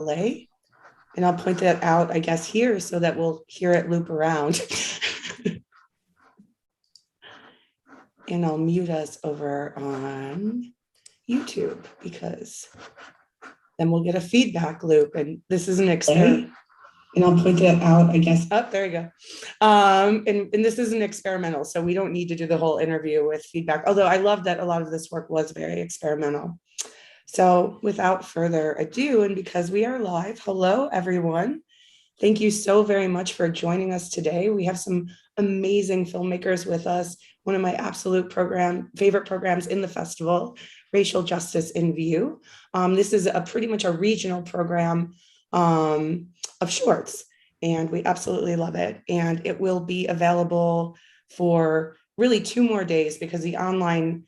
delay. And I'll point that out, I guess, here so that we'll hear it loop around. And I'll mute us over on YouTube because then we'll get a feedback loop. And this is an experiment. And I'll point that out, I guess. Oh, there you go. And this is an experimental, so we don't need to do the whole interview with feedback. Although I love that a lot of this work was very experimental. So without further ado, and because we are live, hello, everyone. Thank you so very much for joining us today. We have some amazing filmmakers with us. One of my absolute favorite programs in the festival, Racial Justice in View. This is pretty much a regional program of shorts, and we absolutely love it. And it will be available for really 2 more days because the online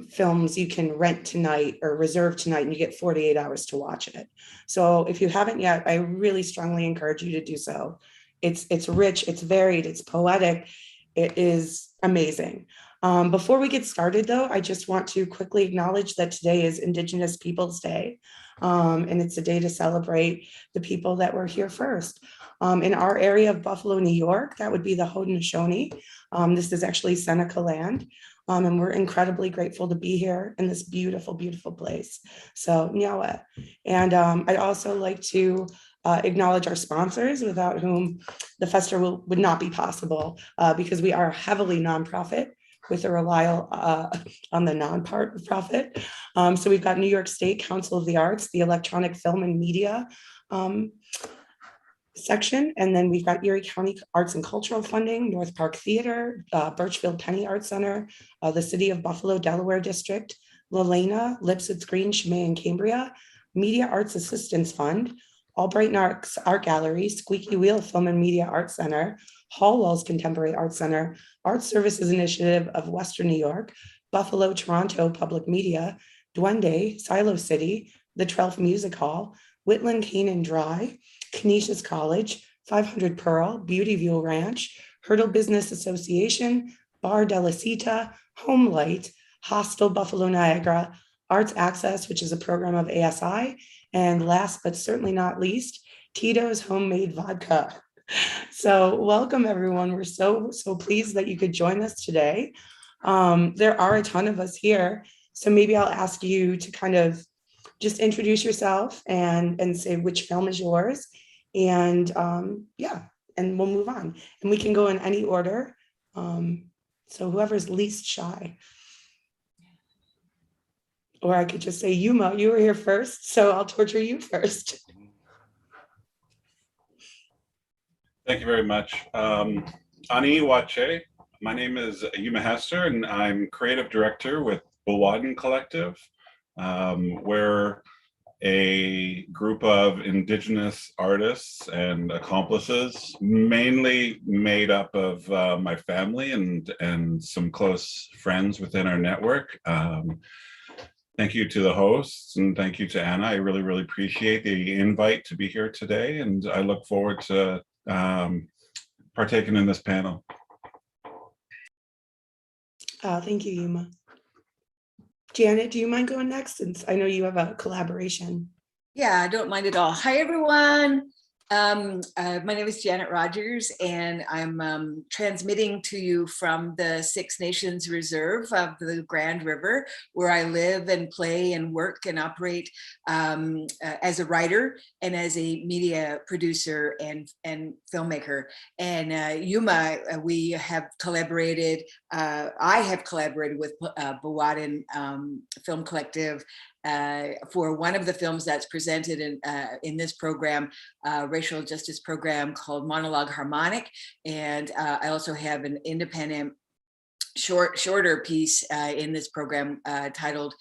films you can rent tonight or reserve tonight, and you get 48 hours to watch it. So if you haven't yet, I really strongly encourage you to do so. It's rich, it's varied, it's poetic, it is amazing. Before we get started though, I just want to quickly acknowledge that today is Indigenous Peoples Day. And it's a day to celebrate the people that were here first. In our area of Buffalo, New York, that would be the Haudenosaunee. This is actually Seneca land. And we're incredibly grateful to be here in this beautiful, beautiful place. So, Nyawa. And I'd also like to acknowledge our sponsors, without whom the festival would not be possible, because we are heavily nonprofit with a rely on the non-part of profit. So we've got New York State Council of the Arts, the Electronic Film and Media section, and then we've got Erie County Arts and Cultural Funding, North Park Theater, Birchfield Penny Art Center, the City of Buffalo, Delaware District, Lelena, Lipsitz Green, Chemay and Cambria, Media Arts Assistance Fund, Albright Arts Art Gallery, Squeaky Wheel Film and Media Art Center, Hallwalls Contemporary Art Center, Art Services Initiative of Western New York, Buffalo, Toronto Public Media, Duende, Silo City, the 12th Music Hall, Whitland Cane and Dry, Canisius College, 500 Pearl, Beauty View Ranch, Hurdle Business Association, Bar de la Cita, Home Light, Hostel Buffalo Niagara, Arts Access, which is a program of ASI, and last but certainly not least, Tito's Homemade Vodka. So welcome everyone. We're so pleased that you could join us today. There are a ton of us here, so maybe I'll ask you to kind of just introduce yourself and say which film is yours, and yeah, and we'll move on. And we can go in any order. So whoever's least shy. Or I could just say, Yuma, you were here first, so I'll torture you first. Thank you very much. Ani Wache, my name is Yuma Hester, and I'm creative director with Wadden Collective. We're a group of Indigenous artists and accomplices, mainly made up of my family and some close friends within our network. Thank you to the hosts, and thank you to Anna. I really, really appreciate the invite to be here today, and I look forward to partaking in this panel. Thank you, Yuma. Janet, do you mind going next, since I know you have a collaboration? Yeah, I don't mind at all. Hi, everyone. My name is Janet Rogers, and I'm transmitting to you from the Six Nations Reserve of the Grand River, where I live and play and work and operate as a writer and as a media producer and filmmaker. And Yuma, we have collaborated, I have collaborated with Wadden Film Collective for one of the films that's presented in this program, racial justice program called Monologue Harmonic. And I also have an independent shorter piece in this program titled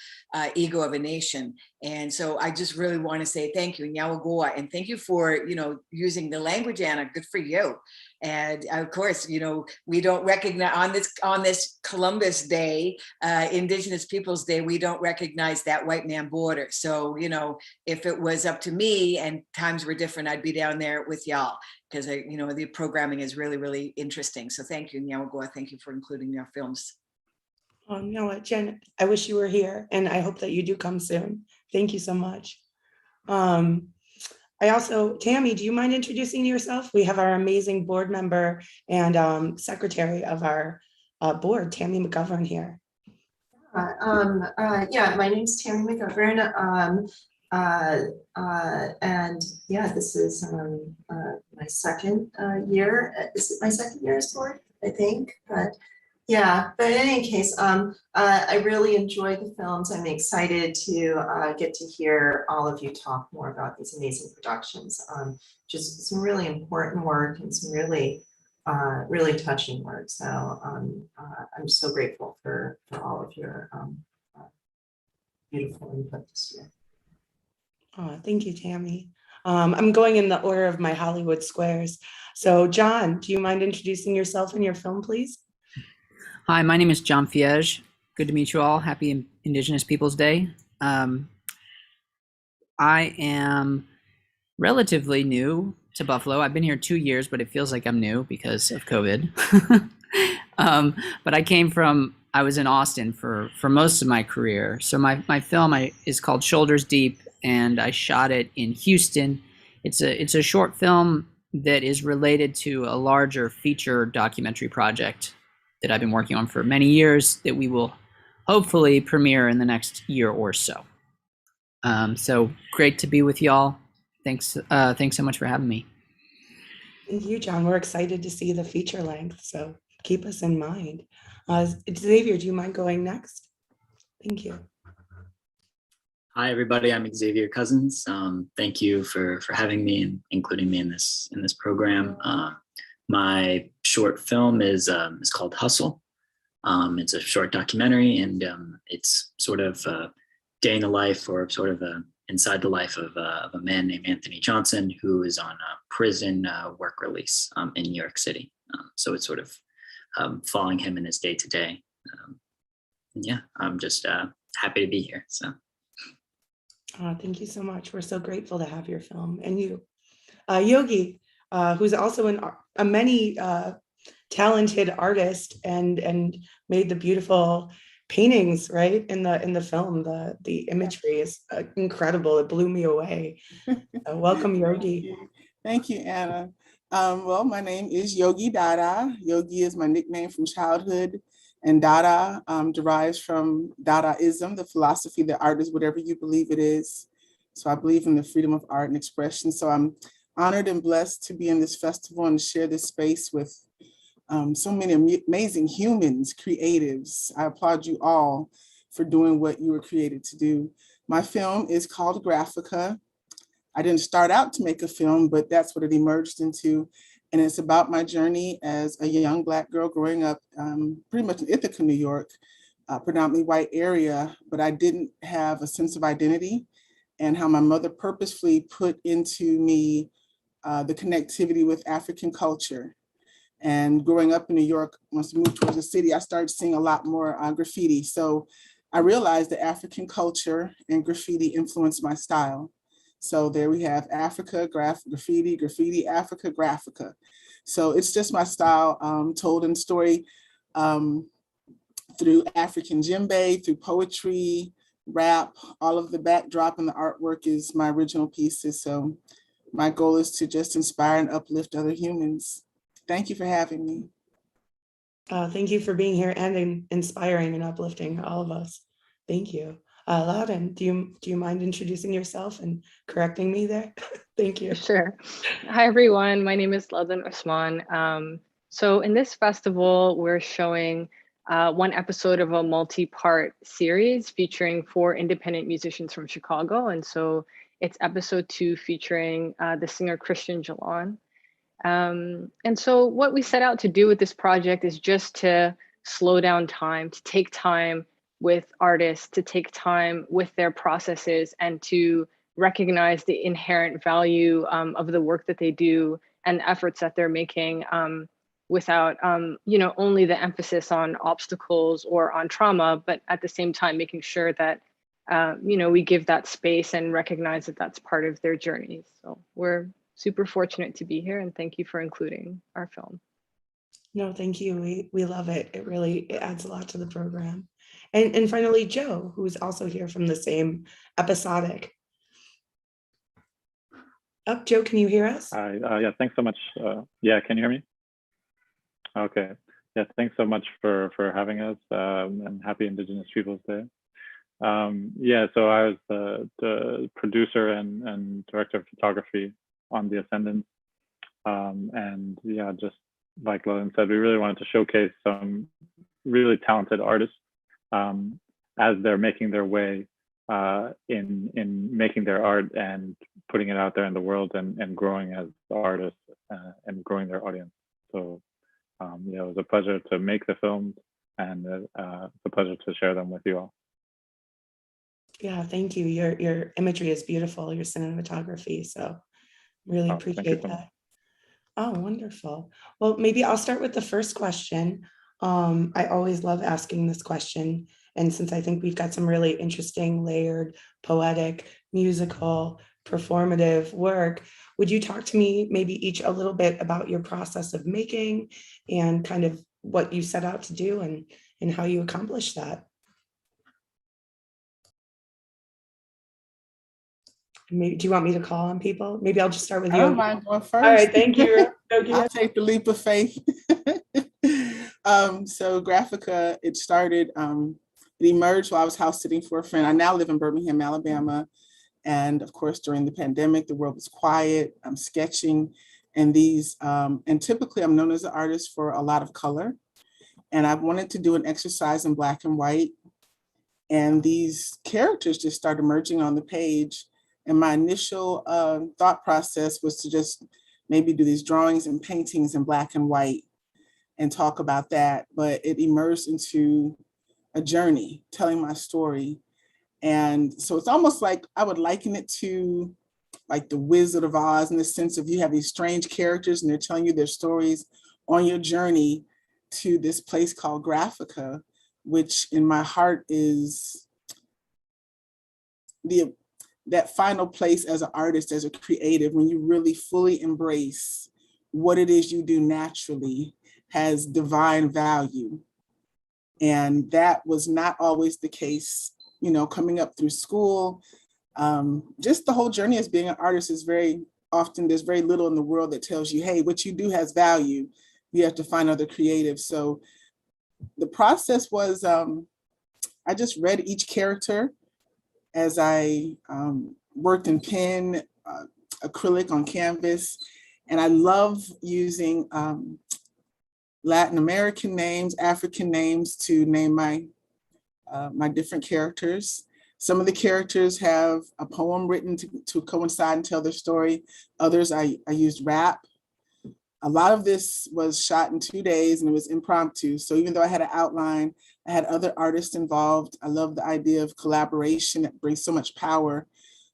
Ego of a Nation. And so I just really want to say thank you, Nyawagoa, and thank you for, using the language, Anna. Good for you. And of course, we don't recognize on this Columbus Day, Indigenous Peoples Day, we don't recognize that white man border. So, if it was up to me and times were different, I'd be down there with y'all, because the programming is really, really interesting. So thank you, Nyawagoa. Thank you for including your films. Oh, you know what, Jen, I wish you were here, and I hope that you do come soon. Thank you so much. Tammy, do you mind introducing yourself? We have our amazing board member and secretary of our board, Tammy Mcgovern here. Yeah, my name's Tammy Mcgovern. And yeah, this is my second year. Is it my second year as board? I think, but yeah, but in any case, I really enjoyed the films. I'm excited to get to hear all of you talk more about these amazing productions. Just some really important work and some really touching work. So I'm so grateful for all of your beautiful input this year. Oh, thank you, Tammy. I'm going in the order of my Hollywood squares. So John, do you mind introducing yourself and your film, please? Hi, my name is John Fiege. Good to meet you all. Happy Indigenous Peoples Day. I am relatively new to Buffalo. I've been here 2 years, but it feels like I'm new because of COVID. But I was in Austin for most of my career. So my film is called Shoulders Deep, and I shot it in Houston. It's a short film that is related to a larger feature documentary project that I've been working on for many years that we will hopefully premiere in the next year or so. So great to be with y'all. Thanks so much for having me. Thank you, John. We're excited to see the feature length, so keep us in mind. Xavier, do you mind going next? Thank you. Hi, everybody. I'm Xavier Cousins. Thank you for having me and including me in this program. My short film is called Hustle. It's a short documentary, and it's sort of day in the life, or sort of inside the life of a man named Anthony Johnson, who is on a prison work release in New York City. So it's sort of following him in his day to day. Yeah, I'm just happy to be here. So. Thank you so much. We're so grateful to have your film and you. Yogi, who's also a many talented artist and made the beautiful paintings, right? In the film, the imagery is incredible. It blew me away. Welcome, Yogi. Thank you, Anna. Well, my name is Yogi Dada. Yogi is my nickname from childhood, and Dada derives from Dadaism, the philosophy that art is whatever you believe it is. So I believe in the freedom of art and expression. So I'm honored and blessed to be in this festival and share this space with so many amazing humans, creatives. I applaud you all for doing what you were created to do. My film is called Graphica. I didn't start out to make a film, but that's what it emerged into. And it's about my journey as a young Black girl growing up pretty much in Ithaca, New York, predominantly white area, but I didn't have a sense of identity, and how my mother purposefully put into me the connectivity with African culture. And growing up in New York, once we moved towards the city, I started seeing a lot more graffiti. So I realized that African culture and graffiti influenced my style. So there we have Africa, graffiti, graffiti, Africa, graphica. So it's just my style told in story through African djembe, through poetry, rap, all of the backdrop and the artwork is my original pieces. So my goal is to just inspire and uplift other humans. Thank you for having me. Thank you for being here and inspiring and uplifting all of us. Thank you. Loudon, do you mind introducing yourself and correcting me there? Thank you. Sure. Hi, everyone. My name is Loudon Usman. So in this festival, we're showing one episode of a multi-part series featuring 4 independent musicians from Chicago. And so it's episode 2 featuring the singer Christian Jalon. And so what we set out to do with this project is just to slow down time, to take time with artists, to take time with their processes, and to recognize the inherent value of the work that they do and the efforts that they're making without, only the emphasis on obstacles or on trauma, but at the same time, making sure that, we give that space and recognize that that's part of their journey. So we're super fortunate to be here, and thank you for including our film. No, thank you. We love it. It adds a lot to the program. And finally, Joe, who's also here from the same episodic. Oh, Joe, can you hear us? Yeah, thanks so much. Yeah, can you hear me? Okay. Yeah, thanks so much for having us, and happy Indigenous Peoples Day. Yeah, so I was the producer and director of photography on The Ascendants. And yeah, just like Logan said, we really wanted to showcase some really talented artists as they're making their way in making their art and putting it out there in the world and growing as artists and growing their audience. So yeah, it was a pleasure to make the films, and it's a pleasure to share them with you all. Yeah, thank you. Your imagery is beautiful, your cinematography. So really appreciate that. Oh, wonderful. Well, maybe I'll start with the first question. I always love asking this question. And since I think we've got some really interesting, layered, poetic, musical, performative work, would you talk to me maybe each a little bit about your process of making and kind of what you set out to do and how you accomplished that? Maybe, do you want me to call on people? Maybe I'll just start with you. I don't mind going first. All right, thank you. I'll take the leap of faith. So Graphica, it started, it emerged while I was house sitting for a friend. I now live in Birmingham, Alabama. And of course, during the pandemic, the world was quiet. I'm sketching and and typically I'm known as an artist for a lot of color. And I wanted to do an exercise in black and white. And these characters just started emerging on the page. And my initial thought process was to just maybe do these drawings and paintings in black and white and talk about that. But it emerged into a journey telling my story. And so it's almost like I would liken it to like the Wizard of Oz, in the sense of you have these strange characters and they're telling you their stories on your journey to this place called Graphica, which in my heart is that final place as an artist, as a creative, when you really fully embrace what it is you do naturally has divine value. And that was not always the case, you know, coming up through school. Just the whole journey as being an artist is very often, there's very little in the world that tells you, hey, what you do has value. You have to find other creatives. So the process was, I just read each character as I worked in pen, acrylic on canvas. And I love using Latin American names, African names to name my different characters. Some of the characters have a poem written to coincide and tell their story. Others, I used rap. A lot of this was shot in 2 days and it was impromptu. So even though I had an outline, I had other artists involved. I love the idea of collaboration that brings so much power.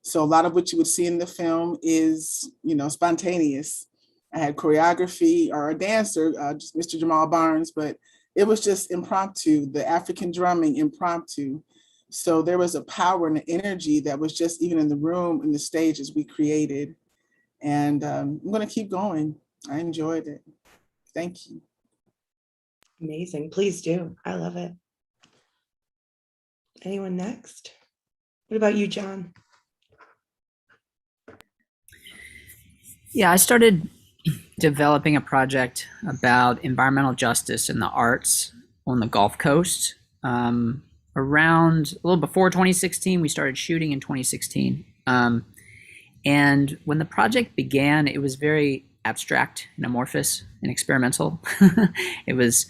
So a lot of what you would see in the film is, you know, spontaneous. I had choreography or a dancer, just Mr. Jamal Barnes, but it was just impromptu, the African drumming impromptu. So there was a power and an energy that was just even in the room, in the stage as we created. And I'm gonna keep going. I enjoyed it. Thank you. Amazing, please do. I love it. Anyone next? What about you, John? Yeah, I started developing a project about environmental justice in the arts on the Gulf Coast. Around a little before 2016, we started shooting in 2016. And when the project began, it was very abstract and amorphous and experimental. It was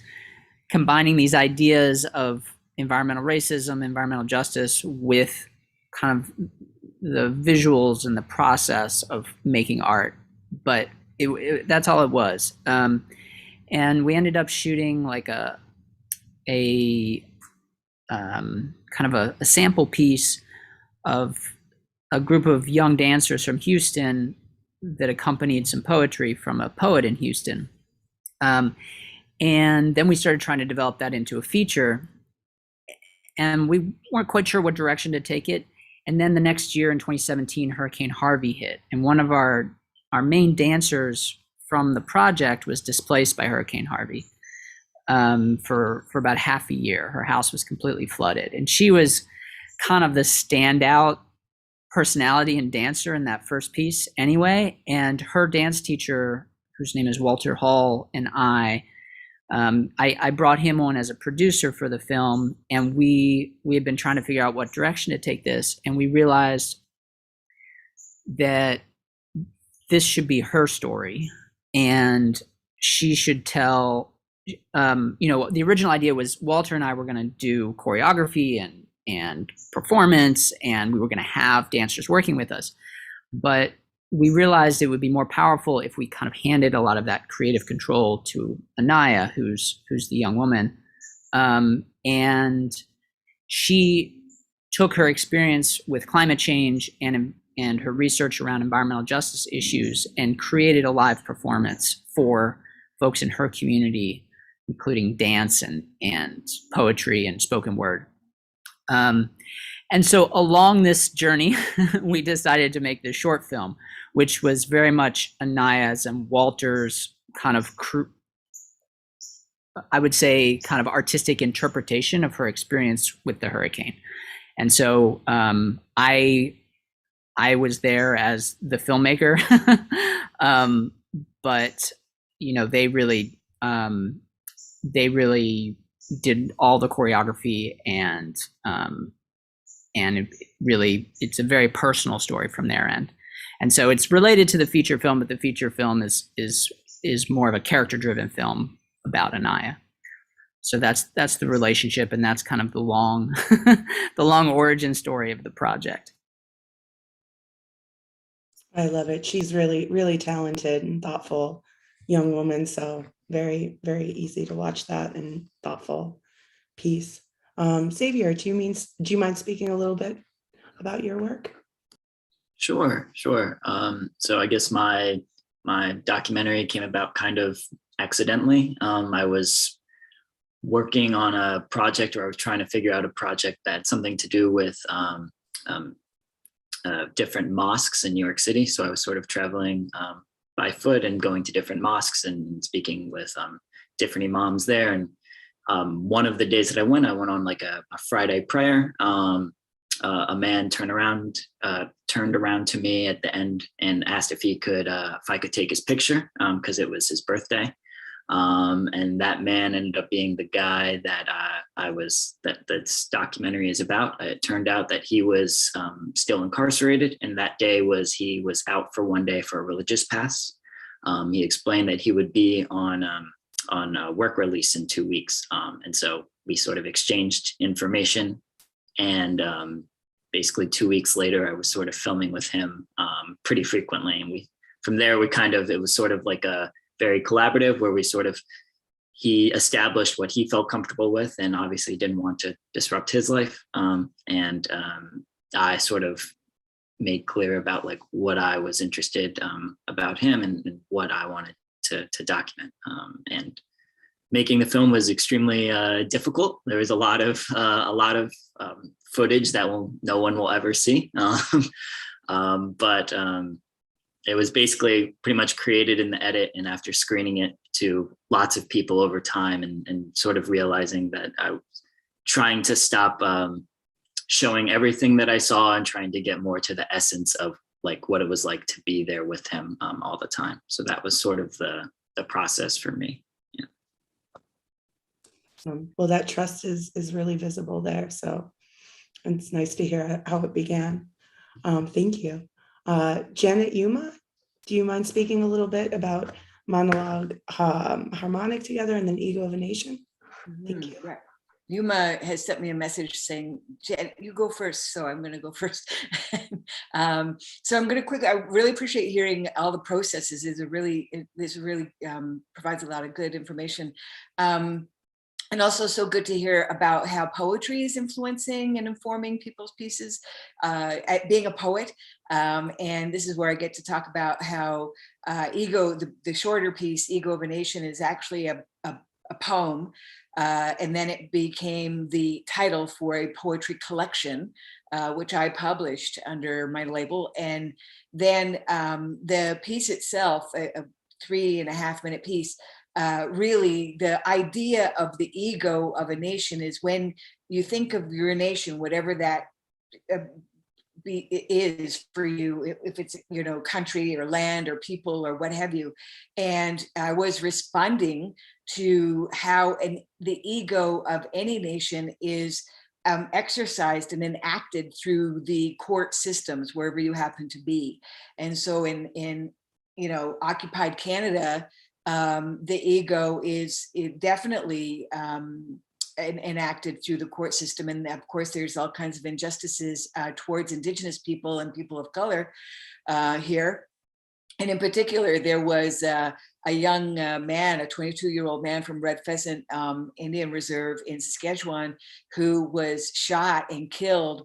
combining these ideas of environmental racism, environmental justice with kind of the visuals and the process of making art. But that's all it was. And we ended up shooting like a kind of a sample piece of a group of young dancers from Houston that accompanied some poetry from a poet in Houston. And then we started trying to develop that into a feature. And we weren't quite sure what direction to take it. And then the next year in 2017, Hurricane Harvey hit. And one of our main dancers from the project was displaced by Hurricane Harvey for about half a year. Her house was completely flooded. And she was kind of the standout personality and dancer in that first piece anyway. And her dance teacher, whose name is Walter Hall, and I brought him on as a producer for the film, and we had been trying to figure out what direction to take this, and we realized that this should be her story, and she should tell. The original idea was Walter and I were going to do choreography and performance, and we were going to have dancers working with us, but we realized it would be more powerful if we kind of handed a lot of that creative control to Anaya, who's the young woman. And she took her experience with climate change and her research around environmental justice issues and created a live performance for folks in her community, including dance and poetry and spoken word. And so along this journey, we decided to make this short film, which was very much Anaya's and Walter's kind of, I would say, kind of artistic interpretation of her experience with the hurricane. And so I was there as the filmmaker, but they really did all the choreography, and it's a very personal story from their end. And so it's related to the feature film, but the feature film is more of a character-driven film about Anaya. So that's the relationship, and that's kind of the long the long origin story of the project. I love it. She's really, really talented and thoughtful young woman. So very, very easy to watch that and thoughtful piece. Xavier, do you mind speaking a little bit about your work? Sure. So I guess my documentary came about kind of accidentally. I was working on a project, or I was trying to figure out a project that had something to do with different mosques in New York City. So I was sort of traveling by foot and going to different mosques and speaking with different imams there. And one of the days that I went on like a Friday prayer. A man turned around to me at the end and asked if I could take his picture, because it was his birthday. And that man ended up being the guy that that this documentary is about. It turned out that he was still incarcerated, and that day he was out for one day for a religious pass. He explained that he would be on work release in 2 weeks, and so we sort of exchanged information. And basically 2 weeks later, I was sort of filming with him pretty frequently, and it was sort of like a very collaborative, where he established what he felt comfortable with, and obviously didn't want to disrupt his life. And I sort of made clear about like what I was interested about him and what I wanted to document. And making the film was extremely difficult. There was a lot of footage that no one will ever see. But it was basically pretty much created in the edit, and after screening it to lots of people over time, and sort of realizing that I was trying to stop showing everything that I saw and trying to get more to the essence of like what it was like to be there with him all the time. So that was sort of the process for me. Yeah. Well, that trust is really visible there. So it's nice to hear how it began. Thank you. Janet Yuma, do you mind speaking a little bit about monologue, harmonic together, and then ego of a nation? Thank you. Right. Yuma has sent me a message saying, Jen, you go first, so I'm going to go first. So I'm going to quickly, I really appreciate hearing all the processes. This really provides a lot of good information. And also so good to hear about how poetry is influencing and informing people's pieces, being a poet. And this is where I get to talk about how Ego, the shorter piece, Ego of a Nation, is actually a poem. And then it became the title for a poetry collection, which I published under my label. And then the piece itself, a 3.5-minute piece, really the idea of the ego of a nation is when you think of your nation, whatever that is for you, if it's, you know, country or land or people or what have you. And I was responding to how the ego of any nation is exercised and enacted through the court systems wherever you happen to be. And so in you know, occupied Canada, the ego is definitely enacted through the court system. And of course, there's all kinds of injustices towards Indigenous people and people of color here. And in particular, there was a young man, a 22-year-old man from Red Pheasant Indian Reserve in Saskatchewan, who was shot and killed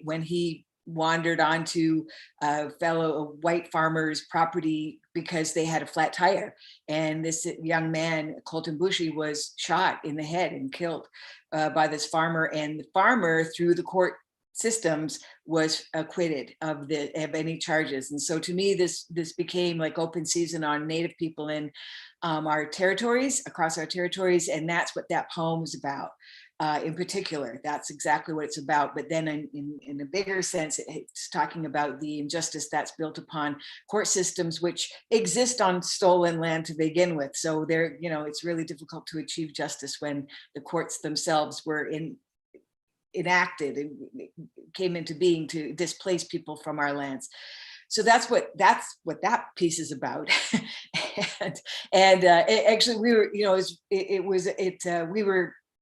when he wandered onto a fellow white farmer's property because they had a flat tire. And this young man, Colton Bushy, was shot in the head and killed by this farmer. And the farmer, through the court systems, was acquitted of any charges. And so to me, this became like open season on Native people in our territories, across our territories. And that's what that poem is about. In particular, that's exactly what it's about. But then in a bigger sense, it's talking about the injustice that's built upon court systems, which exist on stolen land to begin with. So they're, you know, it's really difficult to achieve justice when the courts themselves were enacted and came into being to displace people from our lands. So that's what that piece is about. Actually, we were, you know,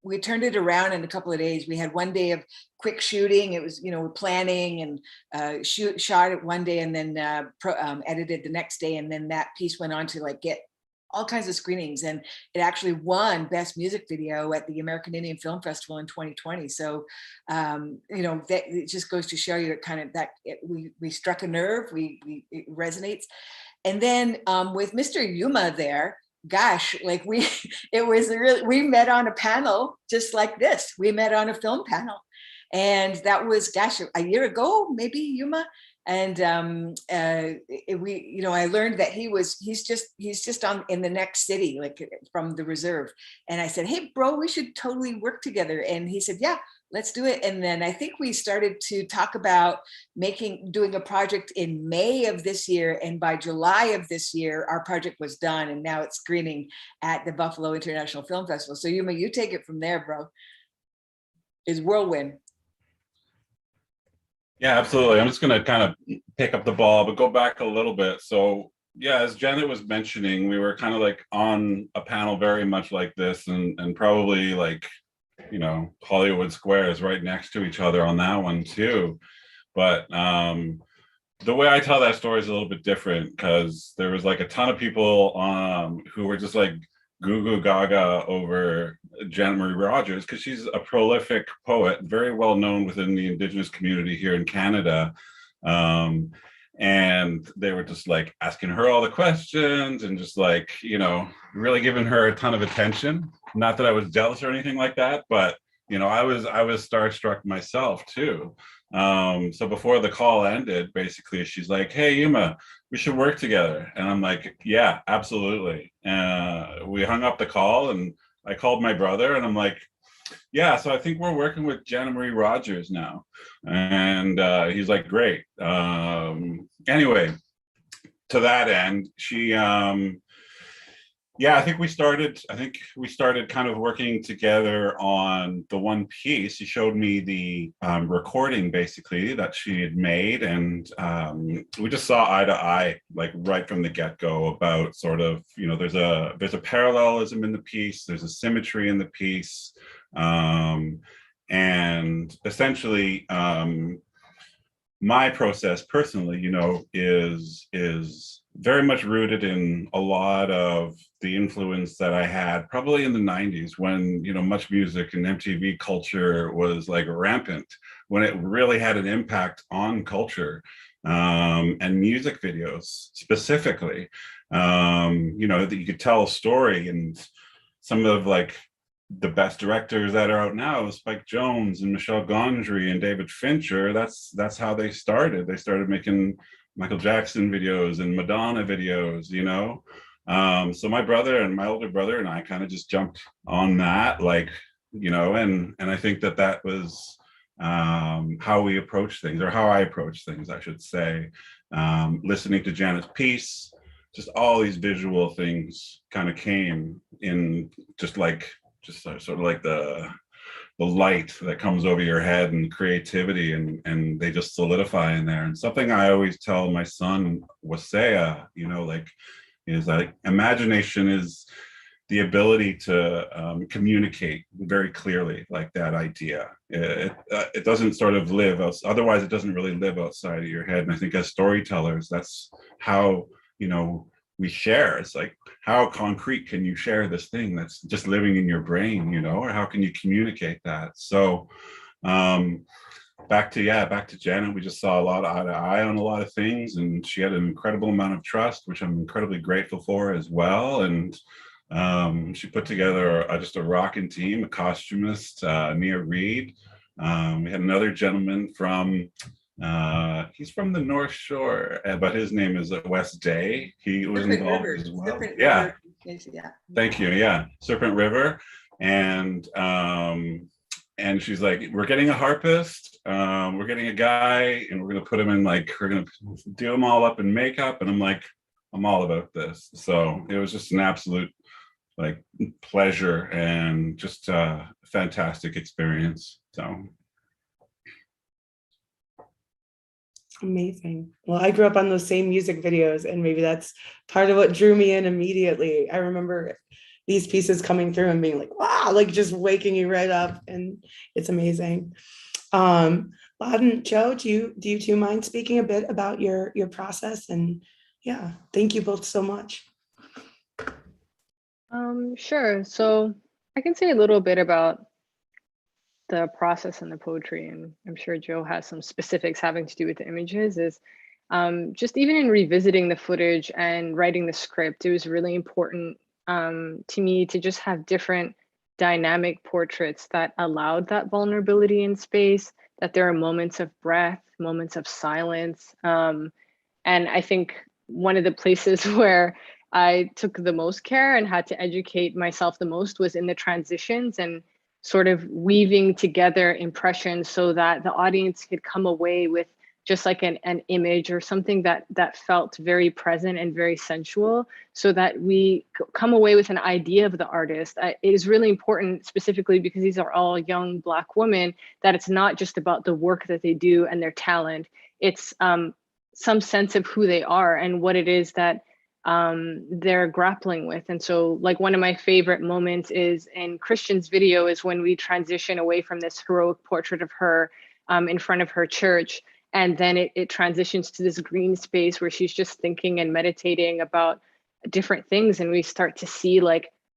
we turned it around in a couple of days. We had one day of quick shooting. It was, you know, planning and shot it one day and then edited the next day. And then that piece went on to like get all kinds of screenings. And it actually won Best Music Video at the American Indian Film Festival in 2020. So, you know, that it just goes to show you it kind of we struck a nerve, it resonates. And then with Mr. Yuma there, gosh, like we met on a panel just like this. We met on a film panel, and that was, gosh, a year ago, maybe, Yuma. And you know, I learned that he's just in the next city, like from the reserve. And I said, hey, bro, we should totally work together. And he said, yeah, let's do it. And then I think we started to talk about doing a project in May of this year. And by July of this year, our project was done. And now it's screening at the Buffalo International Film Festival. So Yuma, you take it from there, bro. It's whirlwind. Yeah, absolutely. I'm just going to kind of pick up the ball, but go back a little bit. So yeah, as Janet was mentioning, we were kind of like on a panel very much like this, and probably like, you know, Hollywood Squares right next to each other on that one too. But the way I tell that story is a little bit different, because there was like a ton of people who were just like goo goo gaga over Janet Marie Rogers, because she's a prolific poet, very well known within the Indigenous community here in Canada. And they were just like asking her all the questions and just like, you know, really giving her a ton of attention. Not that I was jealous or anything like that, but you know, I was starstruck myself too. So before the call ended, basically, she's like, hey, Yuma, we should work together. And I'm like, yeah, absolutely. We hung up the call and I called my brother and I'm like, yeah, so I think we're working with Janet Marie Rogers now. And he's like, great. Anyway, to that end, she, yeah, I think we started kind of working together on the one piece. She showed me the recording basically that she had made, and we just saw eye to eye, like right from the get-go, about sort of, you know, there's a parallelism in the piece, there's a symmetry in the piece, and essentially my process personally, you know, is very much rooted in a lot of the influence that I had probably in the 90s, when, you know, much music and MTV culture was like rampant, when it really had an impact on culture, and music videos specifically. You know, that you could tell a story, and some of like the best directors that are out now, Spike Jonze and Michel Gondry and David Fincher, that's how they started. They started making Michael Jackson videos and Madonna videos, you know? So my brother and my older brother and I kind of just jumped on that, like, you know, and I think that was how we approach things, or how I approach things, I should say. Listening to Janet's piece, just all these visual things kind of came in, just sort of like the light that comes over your head, and creativity, and they just solidify in there. And something I always tell my son Wasea, is like imagination is the ability to communicate very clearly, like that idea. It doesn't sort of live otherwise it doesn't really live outside of your head. And I think as storytellers, that's how we share. It's like, how concrete can you share this thing that's just living in your brain, or how can you communicate that? So back to Janet, we just saw a lot of eye to eye on a lot of things, and she had an incredible amount of trust, which I'm incredibly grateful for as well. And she put together just a rocking team, a costumist, Nia Reed. We had another gentleman from he's from the North Shore, but his name is Wes Day. He was involved as well. Yeah. Thank you. Yeah, Serpent River. And she's like, we're getting a harpist, we're getting a guy, and we're gonna put him in, we're gonna do him all up in makeup. And I'm like, I'm all about this. So it was just an absolute pleasure, and just a fantastic experience. So amazing. Well, I grew up on those same music videos, and maybe that's part of what drew me in immediately. I remember these pieces coming through and being like, wow, just waking you right up, and it's amazing. Wadden, Joe, do you two mind speaking a bit about your process? And yeah, thank you both so much. Sure. So I can say a little bit about the process and the poetry, and I'm sure Joe has some specifics having to do with the images. Is just even in revisiting the footage and writing the script, it was really important to me to just have different dynamic portraits that allowed that vulnerability in space, that there are moments of breath, moments of silence. And I think one of the places where I took the most care and had to educate myself the most was in the transitions, and sort of weaving together impressions so that the audience could come away with just like an image or something that felt very present and very sensual, so that we come away with an idea of the artist. It is really important, specifically because these are all young Black women, that it's not just about the work that they do and their talent. It's some sense of who they are and what it is that they're grappling with. And so one of my favorite moments is in Christian's video, is when we transition away from this heroic portrait of her in front of her church. And then it transitions to this green space where she's just thinking and meditating about different things. And we start to see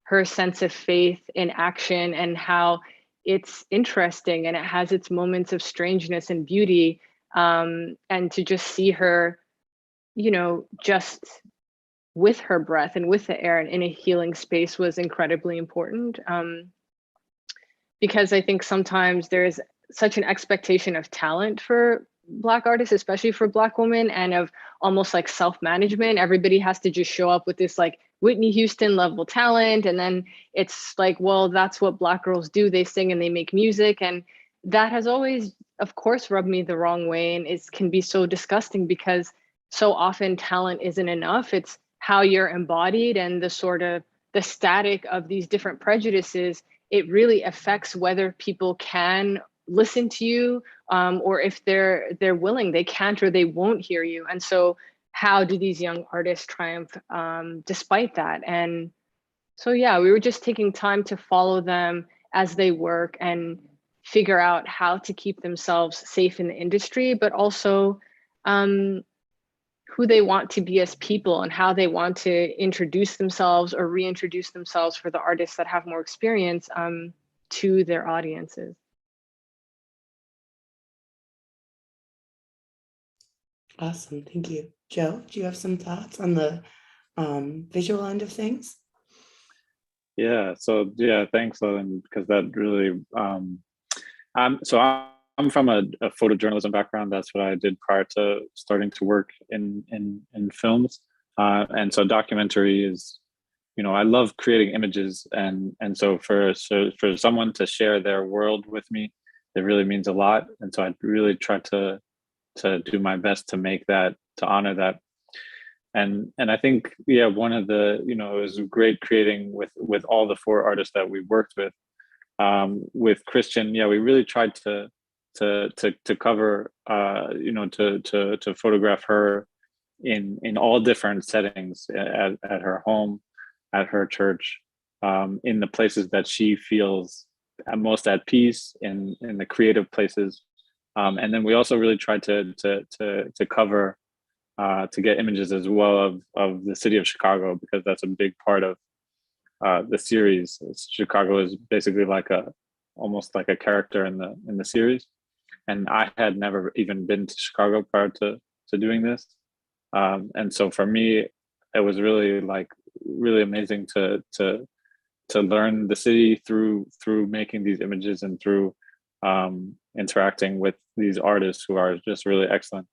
her sense of faith in action, and how it's interesting and it has its moments of strangeness and beauty. And to just see her, just with her breath and with the air and in a healing space was incredibly important. Because I think sometimes there is such an expectation of talent for Black artists, especially for Black women, and of almost self-management. Everybody has to just show up with this Whitney Houston level talent. And then it's well, that's what Black girls do. They sing and they make music. And that has always, of course, rubbed me the wrong way. And it can be so disgusting, because so often talent isn't enough. It's how you're embodied, and the sort of the static of these different prejudices. It really affects whether people can listen to you, or if they're willing, they can't or they won't hear you. And so how do these young artists triumph despite that? And so, yeah, we were just taking time to follow them as they work and figure out how to keep themselves safe in the industry, but also who they want to be as people and how they want to introduce themselves or reintroduce themselves for the artists that have more experience to their audiences. Awesome, thank you. Joe, do you have some thoughts on the visual end of things? Yeah, so thanks, because that really, I'm from a photojournalism background. That's what I did prior to starting to work in films. And so documentary is, I love creating images. And so for someone to share their world with me it really means a lot. And so I really try to do my best to make that, to honor that. And I think, yeah, one of the, it was great creating with all the 4 artists that we worked with. With Christian, yeah, we really tried to cover, to photograph her in all different settings, at her home, at her church, in the places that she feels most at peace, in the creative places. And then we also really tried to cover, to get images as well of the city of Chicago, because that's a big part of the series. Chicago is basically almost like a character in the series, and I had never even been to Chicago prior to doing this, and so for me, it was really really amazing to learn the city through making these images and through interacting with these artists who are just really excellent.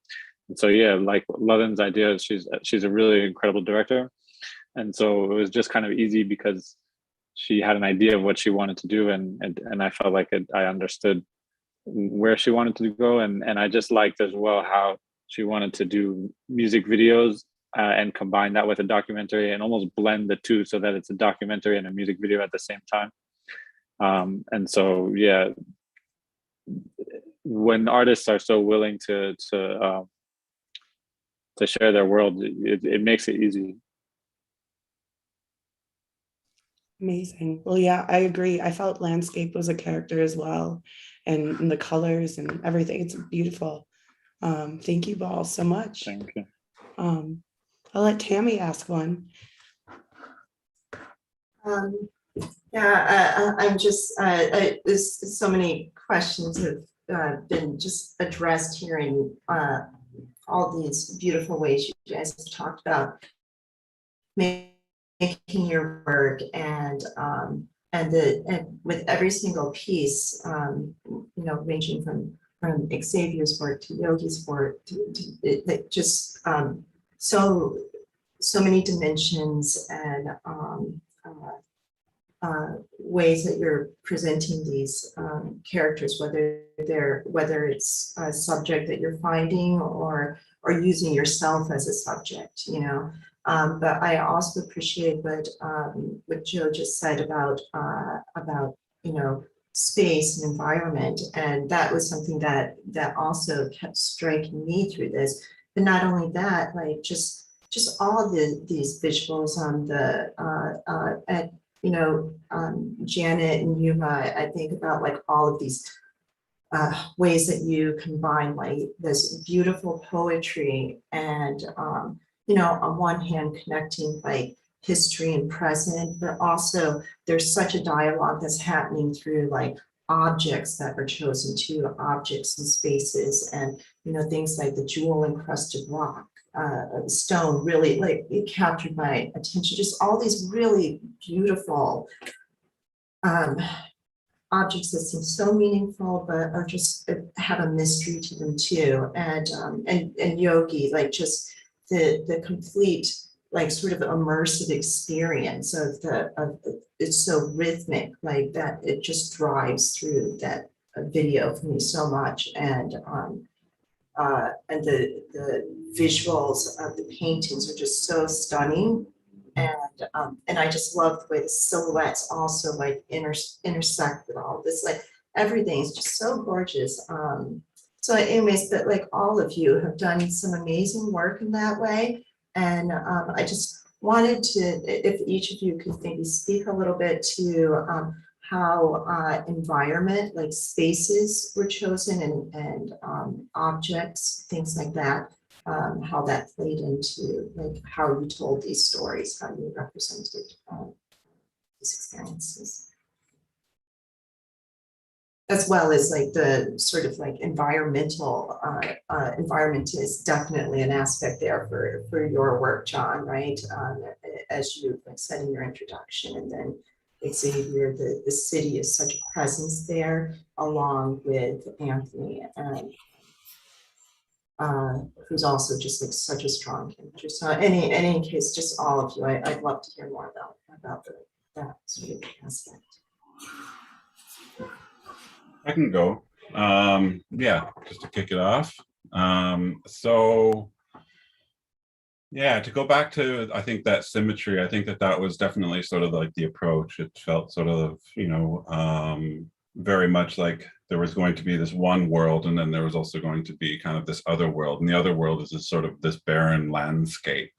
And so, yeah, like Lovin's idea, she's a really incredible director. And so it was just kind of easy because she had an idea of what she wanted to do. And I felt like I understood where she wanted to go. And I just liked as well how she wanted to do music videos and combine that with a documentary and almost blend the two so that it's a documentary and a music video at the same time. And so, yeah, when artists are so willing to share their world, it makes it easy. Amazing. Well, yeah, I agree. I felt landscape was a character as well, and the colors and everything. It's beautiful. Thank you all so much. Thank you. I'll let Tammy ask one. I'm just, there's so many questions have been just addressed here in all these beautiful ways you guys have talked about making your work, and with every single piece, ranging from Xavier's work to Yogi's work to just so many dimensions and ways that you're presenting these characters, whether it's a subject that you're finding or using yourself as a subject, But I also appreciate what Joe just said about space and environment, and that was something that also kept striking me through this. But not only that, like just all of these visuals on Janet and Yuma, I think about like all of these ways that you combine like this beautiful poetry and on one hand connecting like history and present, but also there's such a dialogue that's happening through like objects that are chosen to, objects and spaces, and things like the jewel encrusted rock, stone really like it captured my attention. Just all these really beautiful objects that seem so meaningful, but are just have a mystery to them too. And Yogi, like just the complete like sort of immersive experience of it's so rhythmic, like that it just drives through that video for me so much. And the visuals of the paintings are just so stunning. And I just love the way the silhouettes also like intersect with all this, like everything's just so gorgeous. So anyways, but like all of you have done some amazing work in that way. And I just wanted to, if each of you could maybe speak a little bit to how environment, like spaces were chosen and objects, things like that, how that played into like how you told these stories, how you represented these experiences. As well as like the sort of like environmental, environment is definitely an aspect there for your work, John, right? As you said in your introduction, and then Xavier, the city is such a presence there, along with Anthony, who's also just like such a strong character. So any case, just all of you, I'd love to hear more about that sort of aspect. I can go. Yeah, just to kick it off. So yeah, to go back to, I think that symmetry, I think that that was definitely sort of like the approach. It felt sort of, very much like there was going to be this one world, and then there was also going to be kind of this other world. And the other world is this sort of this barren landscape,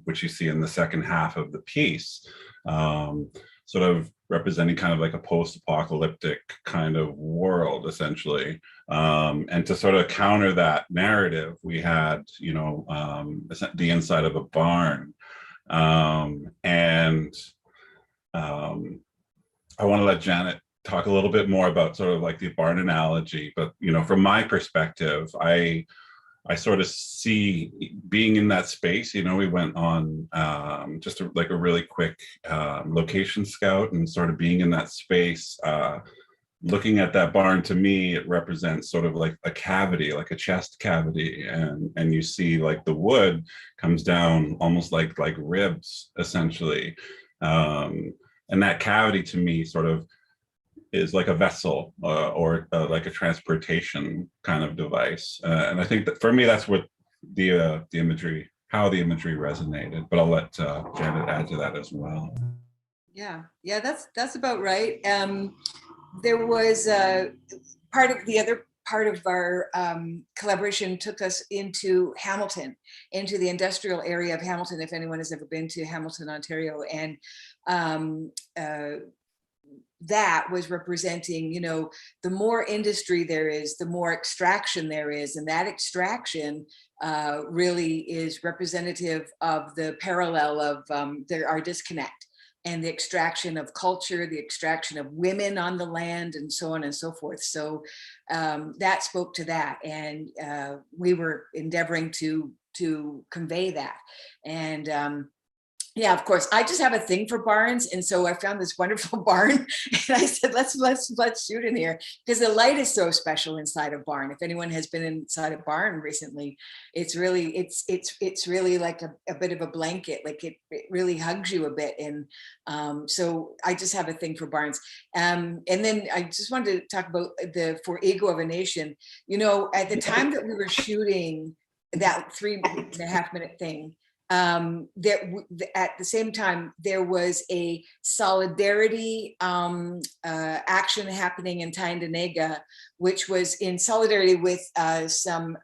which you see in the second half of the piece, sort of representing kind of like a post-apocalyptic kind of world, essentially. And to sort of counter that narrative, we had, the inside of a barn. And I want to let Janet talk a little bit more about sort of like the barn analogy, but from my perspective, I sort of see being in that space. We went on just like a really quick location scout, and sort of being in that space, looking at that barn, to me, it represents sort of like a cavity, like a chest cavity, and you see like the wood comes down almost like ribs, essentially, and that cavity to me sort of is like a vessel, or like a transportation kind of device. And I think that for me, that's what the imagery, how the imagery resonated. But I'll let Janet add to that as well. Yeah, that's about right. There was the other part of our collaboration took us into Hamilton, into the industrial area of Hamilton, if anyone has ever been to Hamilton, Ontario. And that was representing, the more industry there is, the more extraction there is. And that extraction really is representative of the parallel of our disconnect, and the extraction of culture, the extraction of women on the land, and so on and so forth. So that spoke to that. And we were endeavoring to convey that. And yeah, of course, I just have a thing for barns. And so I found this wonderful barn, and I said, let's shoot in here, because the light is so special inside a barn. If anyone has been inside a barn recently, it's really like a bit of a blanket, like it really hugs you a bit. And so I just have a thing for barns. And then I just wanted to talk about For Ego of a Nation. At the time that we were shooting that 3.5 minute thing, at the same time, there was a solidarity action happening in Tyendinaga, which was in solidarity with some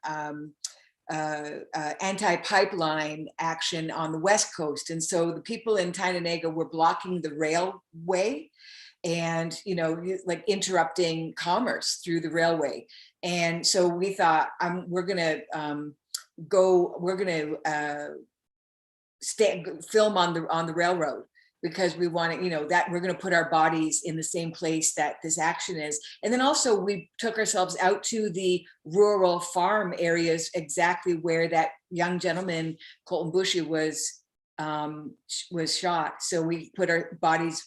anti-pipeline action on the West Coast. And so the people in Tyendinaga were blocking the railway and, like interrupting commerce through the railway. And so we thought, we're going to film on the railroad, because we want to, that we're going to put our bodies in the same place that this action is. And then also we took ourselves out to the rural farm areas, exactly where that young gentleman, Colton Bushy, was shot. So we put our bodies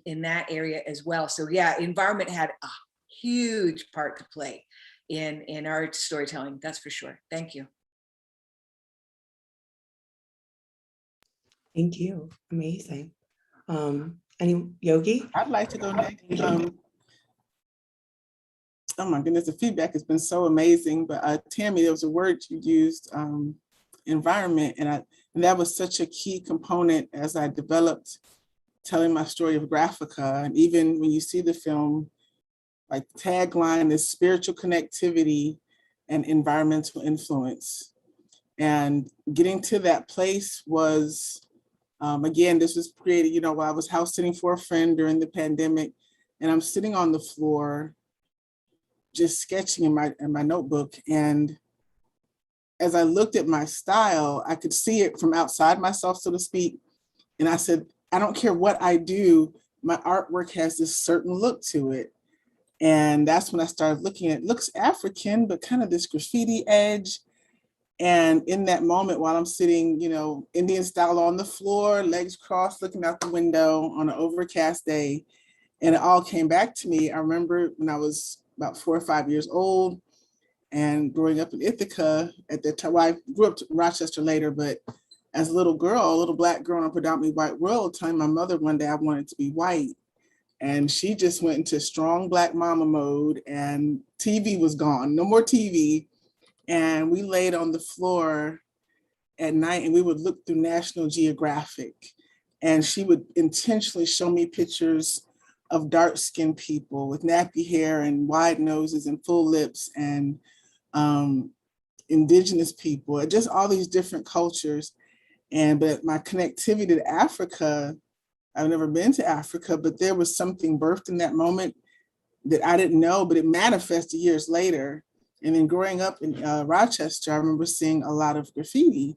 in that area as well. So yeah, environment had a huge part to play in our storytelling, that's for sure. Thank you. Thank you. Amazing. Any Yogi? I'd like to go next. Oh my goodness, the feedback has been so amazing. But Tammy, there was a word you used, environment, and that was such a key component as I developed telling my story of Graphica. And even when you see the film, like the tagline is spiritual connectivity and environmental influence. And getting to that place was, again, this was created, while I was house sitting for a friend during the pandemic, and I'm sitting on the floor just sketching in my notebook. And as I looked at my style, I could see it from outside myself, so to speak. And I said, I don't care what I do, my artwork has this certain look to it. And that's when I started looking at, it looks African, but kind of this graffiti edge. And in that moment, while I'm sitting, Indian style on the floor, legs crossed, looking out the window on an overcast day, and it all came back to me. I remember when I was about 4 or 5 years old and growing up in Ithaca at the time. Well, I grew up in Rochester later, but as a little girl, a little Black girl in a predominantly white world, telling my mother one day I wanted to be white. And she just went into strong Black mama mode, and TV was gone, no more TV. And we laid on the floor at night and we would look through National Geographic, and she would intentionally show me pictures of dark-skinned people with nappy hair and wide noses and full lips, and Indigenous people, and just all these different cultures. But my connectivity to Africa, I've never been to Africa, but there was something birthed in that moment that I didn't know, but it manifested years later. And then growing up in Rochester, I remember seeing a lot of graffiti,